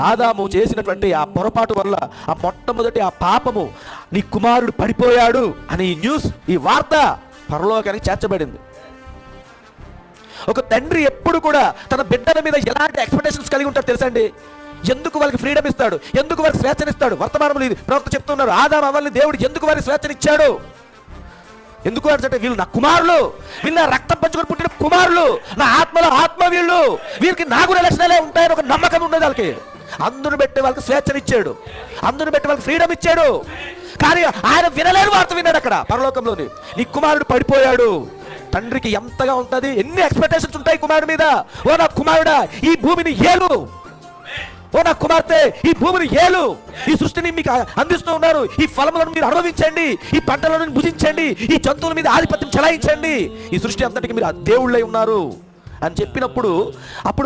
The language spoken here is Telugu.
ఆదాము చేసినటువంటి ఆ పొరపాటు వల్ల, ఆ మొట్టమొదటి ఆ పాపము, నీ కుమారుడు పడిపోయాడు అని ఈ న్యూస్, ఈ వార్త పరలోకానికి చేర్చబడింది. ఒక తండ్రి ఎప్పుడు కూడా తన బిడ్డల మీద ఎలాంటి ఎక్స్పెక్టేషన్స్ కలిగి ఉంటాడు తెలుసా అండి? ఎందుకు వాళ్ళకి ఫ్రీడమ్ ఇస్తాడు, ఎందుకు వారికి స్వేచ్ఛనిస్తాడు? వర్తమానంలో ఇది ప్రవక్త చెప్తున్నారు, ఆదాము అవ్వల్ని దేవుడు ఎందుకు వారికి స్వేచ్ఛనిచ్చాడు? ఎందుకు అంటే వీళ్ళు నా కుమారులు, వీళ్ళు నా రక్తం పంచుకొని పుట్టిన కుమారులు, నా ఆత్మలో ఆత్మ, వీరికి నా కూడా లక్షణాలే ఉంటాయని ఒక నమ్మకం ఉండేది వాళ్ళకి. అందును బట్టి వాళ్ళకి స్వేచ్ఛనిచ్చాడు, అందును బట్టి వాళ్ళకి ఫ్రీడమ్ ఇచ్చాడు. కానీ ఆయన వినలేని వార్త విన్నాడు అక్కడ పరలోకంలోని, నీ కుమారుడు పడిపోయాడు. తండ్రికి ఎంతగా ఉంటుంది, ఎన్ని ఎక్స్పెక్టేషన్స్ ఉంటాయి కుమారుడి మీద. ఓ నా కుమారుడా, ఈ భూమిని ఏలు, ఓ నా కుమార్తె, ఈ భూమిని ఏలు, ఈ సృష్టిని మీకు అందిస్తూ ఉన్నారు, ఈ ఫలములను మీరు అనుభవించండి, ఈ పంటలను భుజించండి, ఈ జంతువుల మీద ఆధిపత్యం చెలాయించండి, ఈ సృష్టి అంతటికి మీరు దేవుళ్ళై ఉన్నారు అని చెప్పినప్పుడు, అప్పుడు